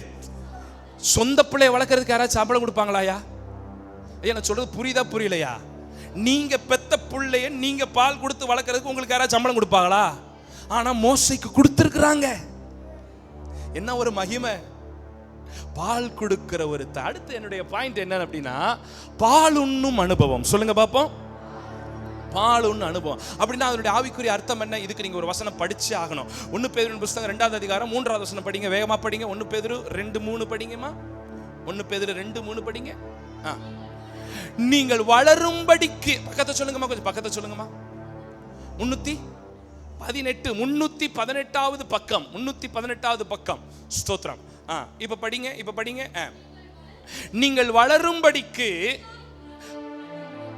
சொந்த பிள்ளைய வளர்க்கறதுக்கு யாராச்சும் சம்பளம் கொடுப்பாங்களாயா? ஐயா நான் சொல்றது புரியுதா புரியலையா? நீங்க பெத்த பிள்ளைய நீங்க பால் கொடுத்து வளர்க்கறதுக்கு உங்களுக்கு யாராவது சம்பளம் கொடுப்பாங்களா? ஆனா மோசைக்கு கொடுத்திருக்கிறாங்க. என்ன ஒரு மகிமை! பால் கொடுக்கிற ஒரு. அடுத்து என்னுடைய பாயிண்ட் என்ன அப்படின்னா, பால் உண்ணும் அனுபவம். சொல்லுங்க பாப்போம். பால் உண்ணும் அனுபவம் அப்படின்னா அதனுடைய ஆவிக்குரிய அர்த்தம் என்ன? இதுக்கு நீங்க ஒரு வசனம் படிச்சு ஆகணும். 1 பேதுரு புத்தகம் 2வது அதிகாரம் 3வது வசனம் படிங்க. வேகமா படிங்க. 1 பேதுரு 2:3 படிங்கம்மா. 1 பேதுரு 2:3 படிங்க. நீங்கள் வளரும்படிக்கு, பக்கத்தை சொல்லுங்கம்மா, கொஞ்சம் பக்கத்தை சொல்லுங்கம்மா. 300 318வது பக்கம், 318வது பக்கம். ஸ்தோத்திரம். இப்ப படிங்க. நீங்கள் வளரும்படிக்கு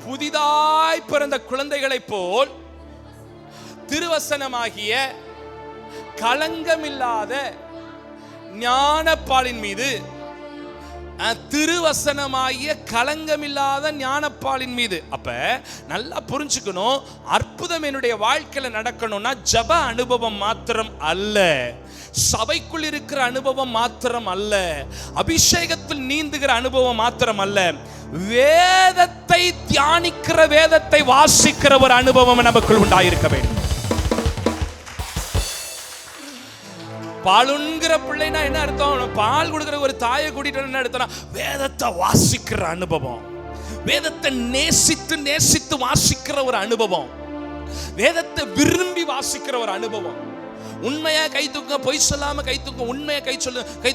புதிதாய் பிறந்த குழந்தைகளைப் போல் திருவசனமாகிய களங்கமில்லாத ஞானப்பாலின் மீது, திருவசனமாகிய களங்கமில்லாத ஞானப்பாலின் மீது. அப்ப நல்லா புரிஞ்சுக்கணும், அற்புதம் என்னுடைய வாழ்க்கையில நடக்கணும்னா ஜப அனுபவம் மாத்திரம் அல்ல, சபைக்குள் இருக்கிற அனுபவம் மாத்திரம் அல்ல, அபிஷேகத்தில் நீந்துகிற அனுபவம் மாத்திரம் அல்ல, வேதத்தை தியானிக்கிற, வேதத்தை வாசிக்கிற ஒரு அனுபவம் நமக்குள் உண்டாயிருக்க வேண்டும். பாலுங்கிற பிள்ளைனா என்ன அர்த்தம்? பால் கொடுக்கிற ஒரு தாயை கூட்டிட்டு என்ன அர்த்தம்? வேதத்தை வாசிக்கிற அனுபவம், வேதத்தை நேசித்து வாசிக்கிற ஒரு அனுபவம், வேதத்தை விரும்பி வாசிக்கிற ஒரு அனுபவம். உண்மையா கை தூங்க, பொய் சொல்லாம கை தூங்க, உண்மையா கை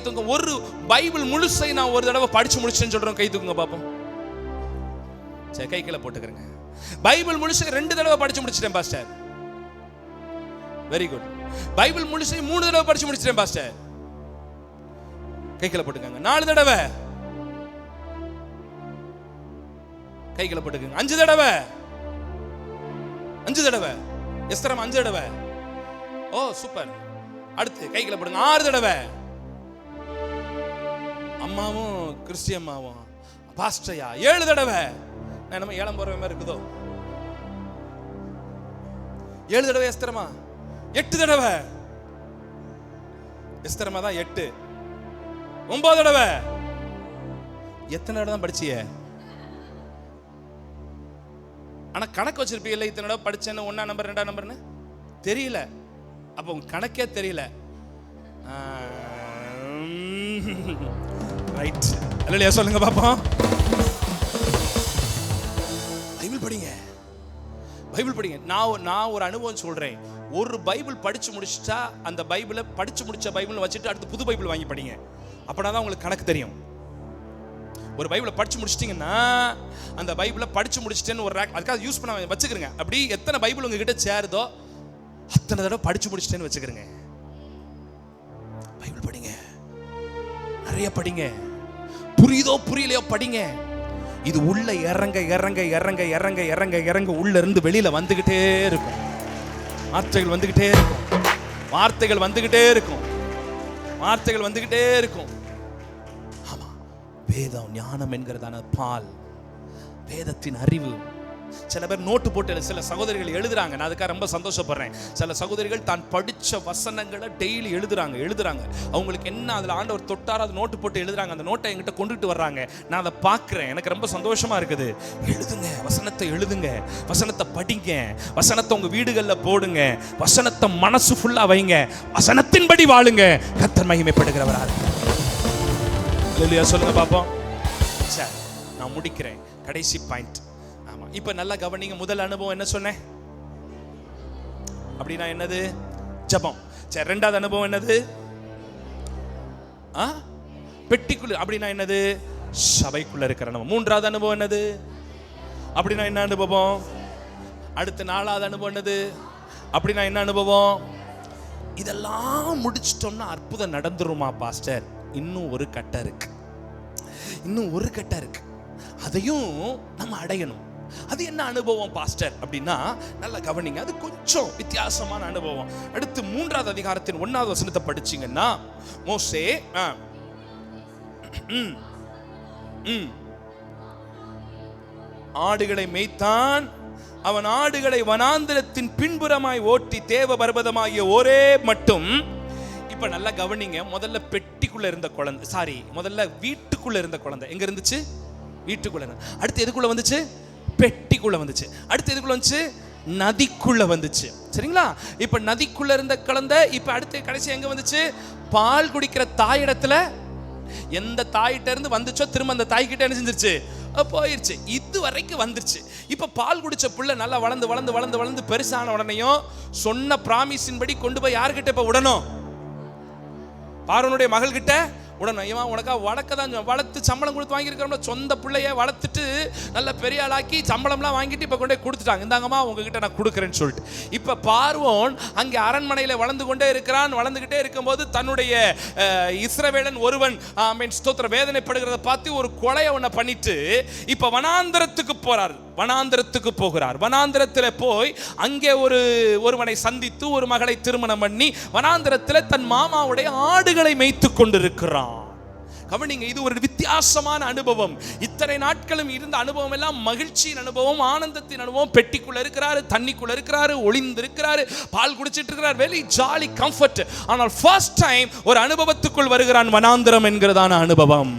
தூங்க. ஒரு பைபிள் முழுசை நான் ஒரு தடவை படிச்சு முடிச்சேன்னு சொல்றேன், கை தூக்குங்க பாப்போம். சரி, கை கீழே போட்டுக்கிறேங்க. பைபிள் முழுசை 2 தடவை படிச்சு முடிச்சிட்டேன் பாஸ்டர். Very good. பைபிள் முழுசை 3 தடவை படிச்சு முடிச்சிட்டேன் பாஸ்டர். கைகளை போட்டுக்கங்க. 4 தடவை கைகளை போட்டுக்கங்க. 5 தடவை எஸ்தரம் 5 தடவை. ஓ சூப்பர். அடுத்து கைகளை போடுங்க. 6 தடவை. அம்மாவும் கிறிஸ்டி அம்மாவும் பாஸ்டர்யா 7 தடவை. நான் நம்ம ஏலம் போற மாதிரி இருக்குதோ? 7 தடவை எஸ்தரமா. 8 தடவை எஸ்தரமா தான் 8. 9 தடவை. எத்தனை தடவை தான் படிச்சிய? ஆனா கணக்கு வச்சிருப்பீங்கல்ல, இத்தனை தடவை படிச்சேன்னு, 1ஆம் நம்பர் 2ஆம் நம்பர்னு தெரியல. அப்ப உங்க கணக்கே தெரியல. ரைட். அல்லேலூயா சொல்லுங்க பாப்போம். பைபிள் படிங்க. நான் ஒரு அனுபவம் சொல்றேன். ஒரு பைபிள் படிச்சு முடிச்சிட்டா அந்த பைபிளை படிச்சு முடிச்ச பைபிள் வச்சுட்டு அடுத்து புது பைபிள் வாங்கி படிங்க. அப்படின்னா உங்களுக்கு கணக்கு தெரியும். ஒரு பைபிளை படிச்சு முடிச்சிட்டீங்கன்னா அந்த பைபிளை படிச்சு முடிச்சிட்டேன்னு ஒரு ரேக் அதுக்காக யூஸ் பண்ண வச்சுக்கிறங்க. அப்படி எத்தனை பைபிள் உங்ககிட்ட சேருதோ அத்தனை தடவை படிச்சு முடிச்சிட்டேன்னு வச்சுக்கிறங்க. பைபிள் படிங்க, நிறைய படிங்க. புரியுதோ புரியலையோ படிங்க. இது உள்ள இறங்க இறங்க இறங்க இறங்க இறங்க இறங்க உள்ள இருந்து வெளியில வந்துகிட்டே இருக்கும். வார்த்தைகள் வந்துகிட்டே இருக்கும். வார்த்தைகள் வந்துகிட்டே இருக்கும். வார்த்தைகள் வந்துகிட்டே இருக்கும். ஆமா, வேதம் ஞானம் என்கிறதான பால், வேதத்தின் அறிவு. சில பேர் நோட்டு போட்டு, சில சகோதரிகள் எழுதுறாங்க. நான் அதுக்காக ரொம்ப சந்தோஷப்படுறேன். சில சகோதரிகள் தான் படிச்ச வசனங்களை டெய்லி எழுதுறாங்க. அவங்களுக்கு என்ன அதில் ஆண்டவர் தொட்டாரோ அது நோட்டு போட்டு எழுதுறாங்க. அந்த நோட்டை என்கிட்ட கொண்டுட்டு வர்றாங்க. நான் அதை பார்க்குறேன். எனக்கு ரொம்ப சந்தோஷமா இருக்குது. எழுதுங்க, வசனத்தை எழுதுங்க, வசனத்தை படிங்க, வசனத்தை உங்க வீடுகளில் போடுங்க, வசனத்தை மனசு ஃபுல்லா வைங்க, வசனத்தின்படி வாழுங்க. கர்த்தர் மகிமைப்படுகிறவராக. அல்லேலூயா சொல்லுங்க பாப்போம். சரி, நான் முடிக்கிறேன். கடைசி பாயிண்ட். இப்ப நல்லா கவனிங்க. முதல் அனுபவம் என்ன சொன்னேன்? அப்படின்னா என்னது? ஜெபம். சரி, 2வது அனுபவம் என்னது? பெட்டிக்குள்ள. அப்படின்னா என்னது? சபைக்குள்ள இருக்கிற அனுபவம். 3வது அனுபவம் என்னது? அப்படின்னா என்ன அனுபவம்? அடுத்து 4வது அனுபவம் என்னது? அப்படின்னா என்ன அனுபவம்? இதெல்லாம் முடிச்சிட்டோம்னா அற்புதம் நடந்துருமா பாஸ்டர்? இன்னும் ஒரு கட்டம் இருக்கு. அதையும் நம்ம அடையணும். அது என்ன அனுபவம் பாஸ்டர் அப்படின்னா நல்லா கவனிங்க. அது கொஞ்சம் வித்தியாசமான அனுபவம். அடுத்து 3வது அதிகாரத்தின் 1வது வசனத்தை படிச்சீங்கன்னா, மோசே ஆடுகளை மேய்த்தான். அவன் ஆடுகளை வனாந்திரத்தின் பின்புறமாய் ஓட்டி தேவ பர்வதமாகிய ஒரே மட்டும். இப்ப நல்லா கவனிங்க. முதல்ல பெட்டிக்குள்ள இருந்த குழந்தை, முதல்ல வீட்டுக்குள்ள இருந்த குழந்தை எங்க இருந்துச்சு? வீட்டுக்குள்ள. அடுத்து எதுக்குள்ள வந்துச்சு? பெட்டிக்குள்ள வந்துச்சு. அடுத்து எதுக்குள்ள வந்துச்சு? நதிக்குள்ள வந்துச்சு. சரிங்களா? இப்ப நதிக்குள்ள இருந்த குழந்தை இப்ப அடுத்து கடைசி எங்க வந்துச்சு? பால் குடிக்கிற தாயிடத்துல. எந்த தாயிட்ட இருந்து வந்துச்சோ திரும்ப அந்த தாய்கிட்ட என்ன செஞ்சிருச்சு? போயிருச்சு. இது வரைக்கும் வந்துருச்சு. இப்ப பால் குடிச்ச புள்ள நல்லா வளர்ந்து வளர்ந்து வளர்ந்து வளர்ந்து பெருசான உடனேயும் சொன்ன பிராமிஸின் படி கொண்டு போய் யார்கிட்ட இப்ப விடணும்? பார்வோனுடைய மகள் கிட்ட உடனே இவன் உனக்கா வளர்க்க தான் வளர்த்து சம்பளம் கொடுத்து வாங்கியிருக்கிறோம்ல, சொந்த பிள்ளைய வளர்த்துட்டு நல்ல பெரிய ஆளாக்கி சம்பளம்லாம் வாங்கிட்டு இப்போ கொண்டே கொடுத்துட்டாங்க, இந்தாங்கம்மா உங்ககிட்ட நான் கொடுக்குறேன்னு சொல்லிட்டு. இப்போ பார்வோன் அங்கே அரண்மனையில் வளர்ந்து கொண்டே இருக்கிறான். வளர்ந்துகிட்டே இருக்கும்போது தன்னுடைய இஸ்ரவேலன் ஒருவன் ஸ்தோத்திர வேதனைப்படுகிறத பார்த்து ஒரு கொலையை ஒன்றை பண்ணிட்டு இப்போ வனாந்தரத்துக்கு போகிறார். வனாந்தரத்தில் போய் அங்கே ஒருவனை சந்தித்து ஒரு மகளை திருமணம் பண்ணி வனாந்தரத்தில் தன் மாமாவுடைய ஆடுகளை மேய்த்து கொண்டிருக்கிறான். கவனிங்க, இது ஒரு வித்தியாசமான அனுபவம். இத்தனை நாட்களும் இருந்த அனுபவம் எல்லாம் மகிழ்ச்சியின் அனுபவம், ஆனந்தத்தின் அனுபவம். பெட்டிக்குள்ள இருக்கிறாரு, தண்ணிக்குள்ள இருக்கிறாரு, ஒளிந்து இருக்கிறாரு, பால் குடிச்சிட்டு இருக்கிறார், வெரி ஜாலி கம்ஃபர்ட். ஆனால் ஃபர்ஸ்ட் டைம் ஒரு அனுபவத்துக்குள் வருகிறான், வனாந்தரம் என்கிறதான அனுபவம்.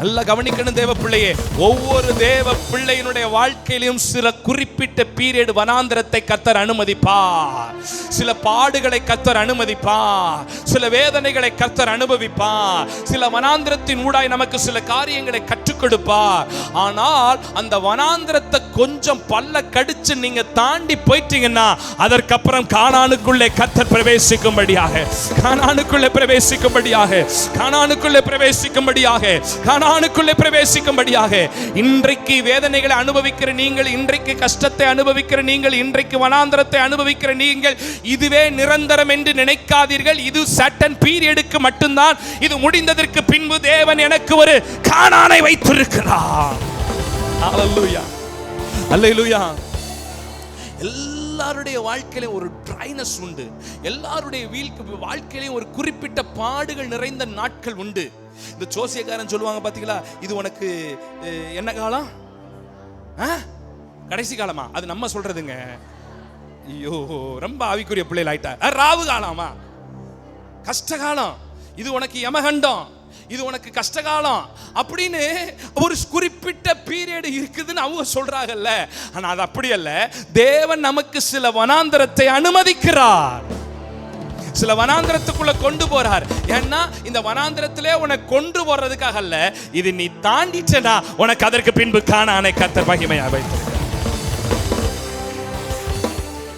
நல்லா கவனிக்கணும் தேவ பிள்ளையே, ஒவ்வொரு தேவ பிள்ளையினுடைய வாழ்க்கையிலும் சில குறிப்பிட்ட பீரியட் வனாந்தரத்தை கர்த்தர் அனுமதிப்பார். சில பாடுகளை கர்த்தர் அனுமதிப்பார், சில வேதனைகளை கர்த்தர் அனுபவிப்பார், சில வனாந்தரத்தின் ஊடாய் நமக்கு சில காரியங்களை கற்றுக் கொடுப்பார். ஆனால் அந்த வனாந்தரத்தை கொஞ்சம் பல்ல கடிச்சு நீங்க தாண்டி போயிட்டீங்கன்னா அதற்கப்புறம் கானானுக்குள்ளே கர்த்தர் பிரவேசிக்கும்படியாக இன்றைக்கு வேதனைகளை அனுபவிக்கிற நீங்கள், இன்றைக்கு கஷ்டத்தை அனுபவிக்கிற நீங்கள், இன்றைக்கு வனாந்தரத்தை அனுபவிக்கிற நீங்கள், இதுவே நிரந்தரம் என்று நினைக்காதீர்கள். இது சர்டன் பீரியடுக்கு மட்டும்தான். இது முடிந்ததற்கு பின்பு தேவன் எனக்கு ஒரு கானானை வைத்திருக்கிறார். ஹல்லேலூயா, ஹல்லேலூயா. எல்லாருடைய வாழ்க்கையிலும் ஒரு ட்ரைனஸ் உண்டு. எல்லாருடைய வாழ்க்கையிலும் ஒரு குறிப்பிட்ட பாடுகள் நிறைந்த நாட்கள் உண்டு. இந்த ஜோசியக்காரன் சொல்லுவாங்க பாத்தீங்களா, இது உனக்கு என்ன காலம், கடைசி காலமா? அது நம்ம சொல்றதுங்க. ஐயோ, ரொம்ப ஆவிக்குரிய பிள்ளைகள் ஆயிட்டா. ராவு காலமா, கஷ்டகாலம், இது உனக்கு யமகண்டம், இது உனக்கு கஷ்டகாலம் அப்படின்னு ஒரு குறிப்பிட்ட பீரியட் இருக்குதுன்னு அவங்க சொல்றாங்கல்ல. ஆனா அது அப்படி அல்ல. தேவன் நமக்கு சில வனாந்தரத்தை அனுமதிக்கிறார், சில வனாந்தரத்துக்குள்ள கொண்டு போறார். ஏன்னா இந்த வனாந்தரத்திலே உனக்கு கொண்டு போறதுக்காக அல்ல, இது நீ தாண்டிட்டனா உனக்கு அதற்கு பின்பு கானானை கர்த்தர் மகிமையா வைத்திருக்கிறார்.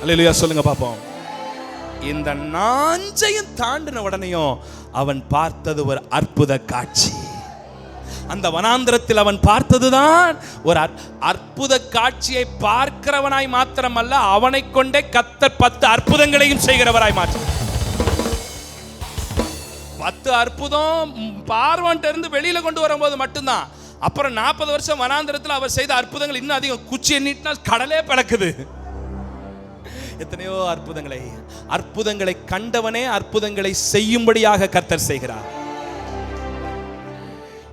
அல்லேலூயா சொல்லுங்க பாப்போம். இந்த நாஞ்சையும் தாண்டின உடனேயும் அவன் பார்த்தது ஒரு அற்புத காட்சி. அந்த வனாந்தரத்தில் அவன் பார்த்ததுதான் ஒரு அற்புத காட்சியை. பார்க்கிறவனாய் மாத்திரமல்ல, அவனை கொண்டே கர்த்தர் 10 அற்புதங்களையும் செய்கிறவராய் மாற்ற. 10 அற்புதம் பார்வன்ட்ட இருந்து வெளியில கொண்டு வரும்போது மட்டும்தான். அப்புறம் 40 வருஷம் வனாந்தரத்தில் அவர் செய்த அற்புதங்கள் இன்னும் அதிகம். குச்சியை நீட்டினால் கடலே பிளக்குது. எத்தனையோ அற்புதங்களை கண்டவனே அற்புதங்களை செய்யும்படியாக கர்த்தர் செய்கிறார்.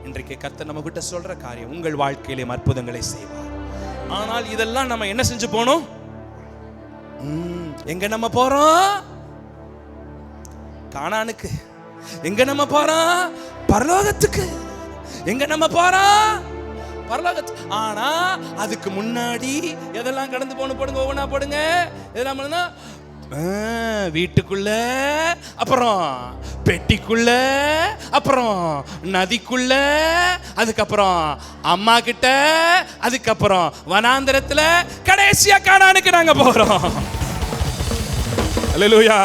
இன்றைக்கு கர்த்தர் நம்ம கிட்ட சொல்ற காரியம், உங்கள் வாழ்க்கையிலும் அற்புதங்களை செய்வார். ஆனால் இதெல்லாம் நம்ம என்ன செஞ்சு போனோம்? எங்க நம்ம போறோம்? கானானுக்கு. எங்க நம்ம போறோம்? பரலோகத்துக்கு. எங்க நம்ம போறோம்? பரலோகத்துக்கு. ஆனா அதுக்கு முன்னாடி எதெல்லாம் கடந்து போடுங்க, ஒவ்வொன்னா போடுங்க. எதெல்லாம் வீட்டுக்குள்ள, அப்புறம் பெட்டிக்குள்ள, அப்புறம் நதிக்குள்ள, அதுக்கப்புறம் அம்மா கிட்ட, அதுக்கப்புறம் வனாந்தரத்துல, கடைசியா கானானுக்கு நாங்க போறோம். அல்லேலூயா.